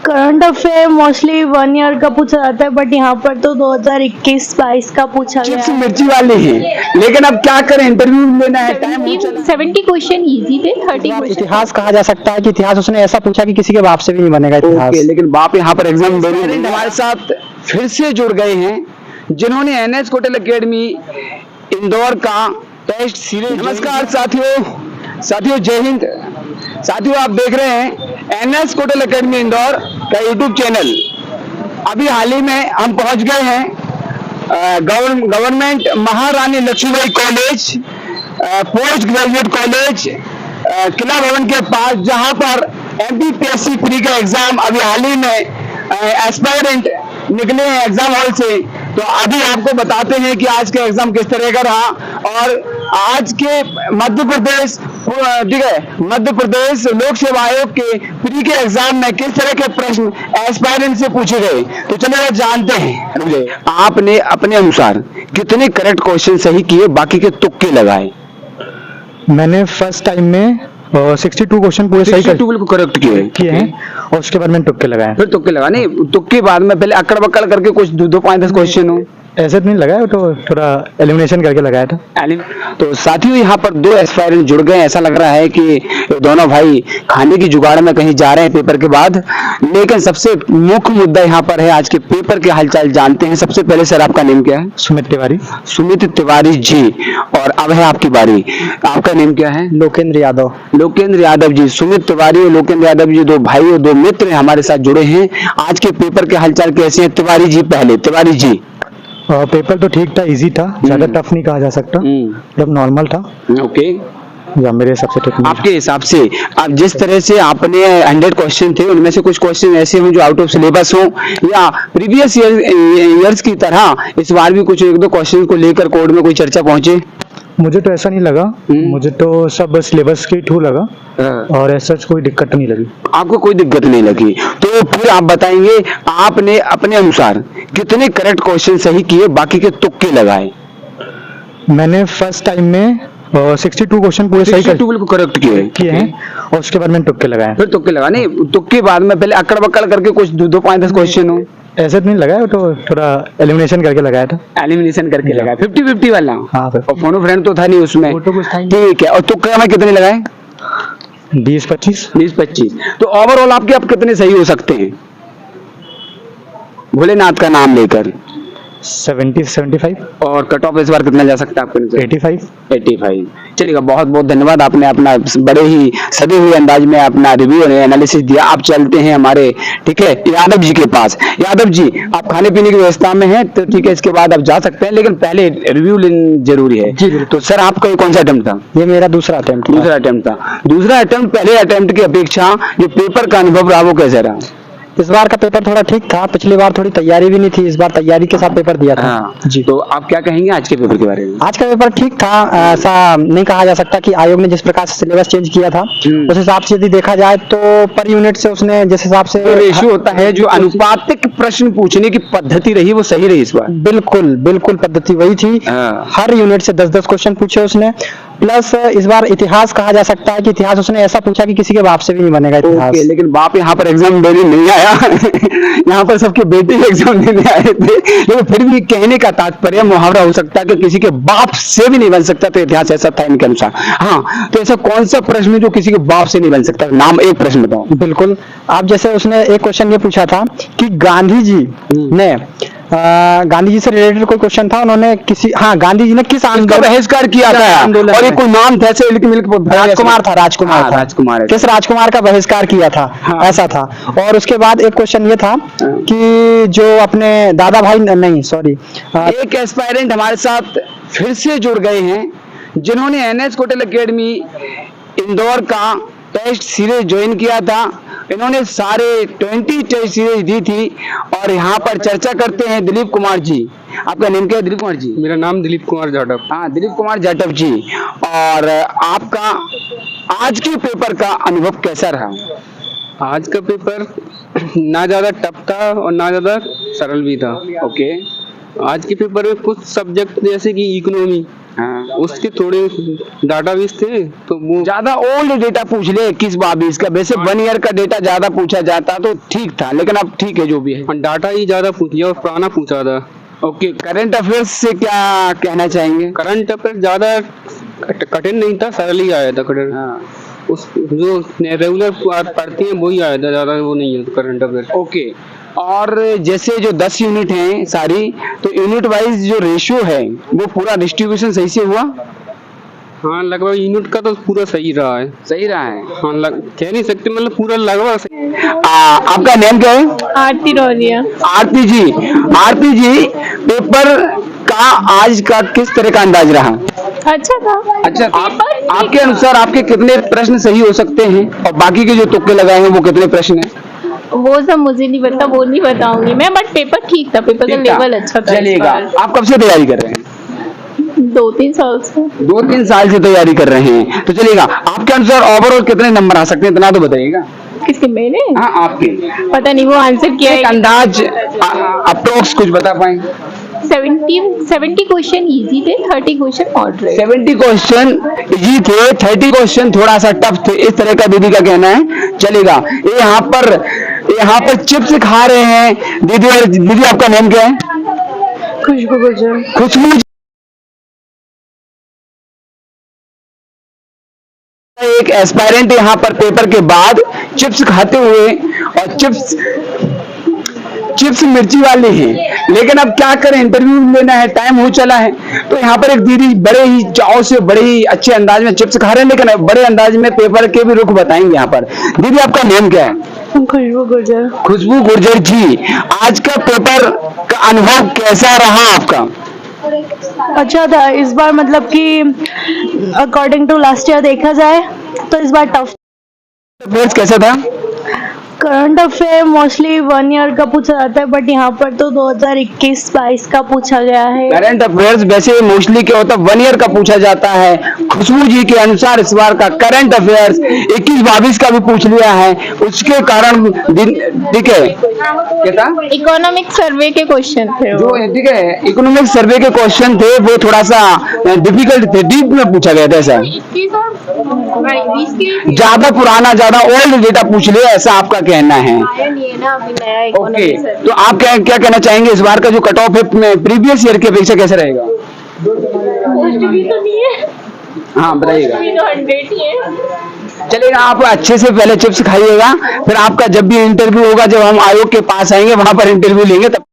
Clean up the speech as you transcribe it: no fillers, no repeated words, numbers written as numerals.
Current affair mostly 1 year का पूछा जाता है, बट यहाँ पर तो 2021-22 का पूछा गया चिप्स है। मिर्ची वाली है, लेकिन अब क्या करें, इंटरव्यू लेना है, टाइम हो चला। 70 क्वेश्चन इजी थे, 30 क्वेश्चन इतिहास कहा जा सकता है कि इतिहास उसने ऐसा पूछा कि किसी के बाप से भी नहीं बनेगा इतिहास। ओके, लेकिन बाप यहाँ पर एग्जाम दे रहे हैं। हमारे साथ फिर से जुड़ गए हैं जिन्होंने एनएस कोटल एकेडमी इंदौर का टेस्ट सीरीज। नमस्कार साथियों जय हिंद। साथियों, आप देख रहे हैं एनएस कोटल एकेडमी इंदौर का यूट्यूब चैनल। अभी हाल ही में हम पहुंच गए हैं government Maharani Laxmibai college, post graduate college, Kila Bhawan के पास, जहां पर एमपीपीएससी प्री का एग्जाम अभी हाल ही में एस्पायरेंट निकले हैं एग्जाम हॉल से। तो अभी आपको बताते हैं कि आज का एग्जाम किस तरह का रहा और आज के मध्य प्रदेश लोक सेवा आयोग के प्री के एग्जाम में किस तरह के प्रश्न एस्पायरेंट से पूछे गए। तो चलिए जानते हैं। आपने अपने अनुसार कितने करेक्ट क्वेश्चन सही किए, बाकी के तुक्के लगाए? मैंने फर्स्ट टाइम में 62 क्वेश्चन पूरे सही बिल्कुल करेक्ट किए हैं और उसके बाद मैंने तुक्के लगाए। फिर तुक्के लगा नहीं, तुक्के बाद में पहले अकड़ बक्कड़ करके कुछ 2 5 10 क्वेश्चन हो, ऐसे तो नहीं लगाया, तो थोड़ा एलिमिनेशन करके लगाया था। तो साथियों यहाँ पर 2 एस्पायरेंट जुड़ गए। ऐसा लग रहा है कि दोनों भाई खाने की जुगाड़ में कहीं जा रहे हैं पेपर के बाद। लेकिन सबसे मुख्य मुद्दा यहाँ पर है, आज के पेपर के हालचाल जानते हैं। सबसे पहले सर, आपका नेम क्या है? सुमित तिवारी। सुमित तिवारी जी, और अब है आपकी बारी। आपका नेम क्या है? लोकेंद्र यादव। लोकेंद्र यादव जी। सुमित तिवारी और लोकेंद्र यादव जी 2 भाई और 2 मित्र हमारे साथ जुड़े हैं। आज के पेपर के हालचाल कैसे हैं? तिवारी जी पहले। तिवारी जी, पेपर तो ठीक था, इजी था, ज्यादा टफ नहीं कहा जा सकता, जब नॉर्मल था। ओके, या मेरे हिसाब से ठीक। आपके हिसाब से अब जिस तरह से आपने 100 क्वेश्चन थे, उनमें से कुछ क्वेश्चन ऐसे हों जो आउट ऑफ सिलेबस हो, या प्रीवियस ईयर्स की तरह इस बार भी कुछ 1-2 क्वेश्चन को लेकर कोर्ट में कोई चर्चा पहुंचे? मुझे तो ऐसा नहीं लगा, मुझे तो सब सिलेबस के थ्रू लगा और ऐसा कोई दिक्कत नहीं लगी। आपको कोई दिक्कत नहीं लगी? तो फिर आप बताएंगे आपने अपने अनुसार कितने करेक्ट क्वेश्चन सही किए, बाकी के तुक्के लगाए? मैंने फर्स्ट टाइम में 62 क्वेश्चन पूरे सही बिल्कुल करेक्ट किए हैं और उसके बाद मैंने तुक्के लगाए। फिर तुक्के लगा नहीं, तुक्के बाद में पहले अकड़ बक्कड़ करके कुछ 2 5 10 क्वेश्चन हो, ऐसे तो नहीं लगाया, तो थोड़ा एलिमिनेशन करके लगाया था। एलिमिनेशन करके लगाया 50-50 वाला। हाँ, और फोनो फ्रेंड तो था नहीं उसमें, ठीक है। और तुक्का में कितने लगाए? 20-25। तो ओवरऑल आपके आप कितने सही हो सकते हैं भोलेनाथ का नाम लेकर? 70-75। और कट ऑफ इस बार कितना जा सकता है आपके? 85। चलिएगा, बहुत बहुत धन्यवाद। आपने अपना बड़े ही सदे हुए अंदाज में अपना रिव्यू और एनालिसिस दिया। आप चलते हैं हमारे, ठीक है, यादव जी के पास। यादव जी, आप खाने पीने की व्यवस्था में हैं तो ठीक है, इसके बाद आप जा सकते हैं, लेकिन पहले रिव्यू लेना जरूरी है जी। तो सर, आपका कौन सा अटेम्प्ट था? ये मेरा दूसरा अटेम्प्ट था। दूसरा अटेम्प्ट पहले अटेम्प्ट की अपेक्षा जो पेपर का अनुभव रहा वो कैसे रहा? इस बार का पेपर थोड़ा ठीक था, पिछली बार थोड़ी तैयारी भी नहीं थी, इस बार तैयारी के साथ पेपर दिया था। हाँ। जी। तो आप क्या कहेंगे आज के पेपर के बारे में? आज का पेपर ठीक था, ऐसा नहीं कहा जा सकता कि आयोग ने जिस प्रकार से सिलेबस चेंज किया था उस हिसाब से यदि देखा जाए तो पर यूनिट से उसने जिस हिसाब से रेशियो होता है, जो अनुपातिक प्रश्न पूछने की पद्धति रही वो सही रही इस बार। बिल्कुल पद्धति वही थी। हर यूनिट से 10-10 क्वेश्चन पूछे उसने, प्लस इस बार इतिहास कहा जा सकता है कि इतिहास उसने ऐसा पूछा कि किसी के बाप से भी नहीं बनेगा इतिहास। लेकिन बाप यहाँ पर एग्जाम देने नहीं आया यहाँ पर सबके बेटे एग्जाम देने आए थे, लेकिन फिर भी कहने का तात्पर्य मुहावरा हो सकता है कि किसी के बाप से भी नहीं बन सकता, तो इतिहास ऐसा था इनके अनुसार। हाँ, तो ऐसा कौन सा प्रश्न जो किसी के बाप से नहीं बन सकता? नाम एक प्रश्न बताओ। बिल्कुल, आप जैसे उसने एक क्वेश्चन ये पूछा था कि गांधी जी ने गांधी जी से रिलेटेड कोई क्वेश्चन था, उन्होंने गांधी जी ने किस आंदोलन का बहिष्कार किया था, और एक कोई नाम था ऐसे राजकुमार किस राजकुमार का बहिष्कार किया था? ऐसा था। और उसके बाद एक क्वेश्चन ये था कि जो अपने दादा भाई एक एस्पायरेंट हमारे साथ फिर से जुड़ गए हैं जिन्होंने एनएस कोटल एकेडमी इंदौर का टेस्ट सीरीज ज्वाइन किया था। इन्होंने सारे 20 टेस्ट सीरीज दी थी और यहाँ पर चर्चा करते हैं दिलीप कुमार जी। आपका नेम क्या है? दिलीप कुमार जी। मेरा नाम दिलीप कुमार जाटव। हाँ, दिलीप कुमार जाटव जी। और आपका आज के पेपर का अनुभव कैसा रहा? आज का पेपर ना ज्यादा टफ था और ना ज्यादा सरल भी था। ओके। आज के पेपर में कुछ सब्जेक्ट जैसे कि इकोनॉमी हाँ। उसके थोड़े डाटाबेस थे तो वो ज्यादा ओल्ड डेटा पूछ ले 21-22 का, वैसे 1 ईयर का डेटा ज्यादा पूछा जाता तो ठीक था, लेकिन अब ठीक है जो भी है। डाटा ही ज्यादा पूछ लिया और पुराना पूछा था। ओके, करंट अफेयर्स से क्या कहना चाहेंगे? करंट अफेयर ज्यादा कठिन नहीं था, सरल ही आया था कठिन। हाँ। उस जो रेगुलर पढ़ती हैं वही आया था, ज्यादा वो नहीं है करंट अफेयर। ओके, और जैसे जो 10 यूनिट हैं सारी, तो यूनिट वाइज जो रेशियो है वो पूरा डिस्ट्रीब्यूशन सही से हुआ? हाँ, लगभग यूनिट का तो पूरा सही रहा है। सही रहा है। हाँ, कह नहीं सकते, मतलब पूरा लगभग सही। आपका नेम क्या है? आरती रौलिया। आरती जी, आरती जी, पेपर का आज का किस तरह का अंदाज रहा? अच्छा था। अच्छा, आपके अनुसार आपके कितने प्रश्न सही हो सकते हैं और बाकी के जो तुक्के लगाए हैं वो कितने प्रश्न हैं? वो सब मुझे नहीं पता, वो नहीं बताऊंगी मैं, बट पेपर ठीक था, पेपर का लेवल अच्छा था। चलिएगा, आप कब से तैयारी कर रहे हैं? 2-3 साल से। 2-3 साल से तैयारी कर रहे हैं, तो चलिएगा, आपके अनुसार ओवरऑल कितने नंबर आ सकते हैं, इतना तो बताइएगा। किसके, मेरे? हाँ, आपके पता नहीं, वो आंसर किया एक है। अंदाज अप्रोक्स कुछ बता पाएंगे? 70 क्वेश्चन इजी थे, 30 क्वेश्चन मॉडरेट। 70 क्वेश्चन इजी थे, 30 क्वेश्चन थोड़ा सा टफ थे, इस तरह का दीदी का कहना है। चलेगा, ये यहाँ पर चिप्स खा रहे हैं दीदी। और दीदी, आपका नाम क्या है? खुशबू गुर्जर। खुशबू जी, एक एस्पायरेंट यहाँ पर पेपर के बाद चिप्स खाते हुए, और चिप्स मिर्ची वाली है, लेकिन अब क्या करें, इंटरव्यू लेना है, टाइम हो चला है। तो यहाँ पर एक दीदी बड़े ही चाव से, बड़े ही अच्छे अंदाज में चिप्स खा रहे हैं, लेकिन बड़े अंदाज में पेपर के भी रुख बताएंगे यहाँ पर। दीदी, आपका नाम क्या है? खुशबू गुर्जर। खुशबू गुर्जर जी, आज का पेपर का अनुभव कैसा रहा आपका? अच्छा था इस बार, मतलब कि अकॉर्डिंग टू लास्ट ईयर देखा जाए तो इस बार टफ। अफेयर्स कैसा था? करंट अफेयर मोस्टली 1 ईयर का पूछा जाता है, बट यहाँ पर तो 2021-22 का पूछा गया है। करंट अफेयर्स वैसे मोस्टली क्या होता है, 1 ईयर का पूछा जाता है। खुशबू जी के अनुसार इस बार का करंट अफेयर्स 21-22 का भी पूछ लिया है, उसके कारण ठीक है, क्या था? इकोनॉमिक सर्वे के क्वेश्चन थे जो ठीक है, इकोनॉमिक सर्वे के क्वेश्चन थे वो थोड़ा सा डिफिकल्ट थे, डीप में पूछा गया था। ऐसा ज्यादा पुराना, ज्यादा ओल्ड डेटा पूछ लिया, ऐसा आपका कहना है? ओके, तो आप क्या कहना चाहेंगे, इस बार का जो कट ऑफ है प्रीवियस ईयर की अपेक्षा कैसा रहेगा? हाँ, बताइएगा। चलेगा, आप अच्छे से पहले चिप्स खाइएगा, फिर आपका जब भी इंटरव्यू होगा, जब हम आयोग के पास आएंगे वहां पर इंटरव्यू लेंगे तब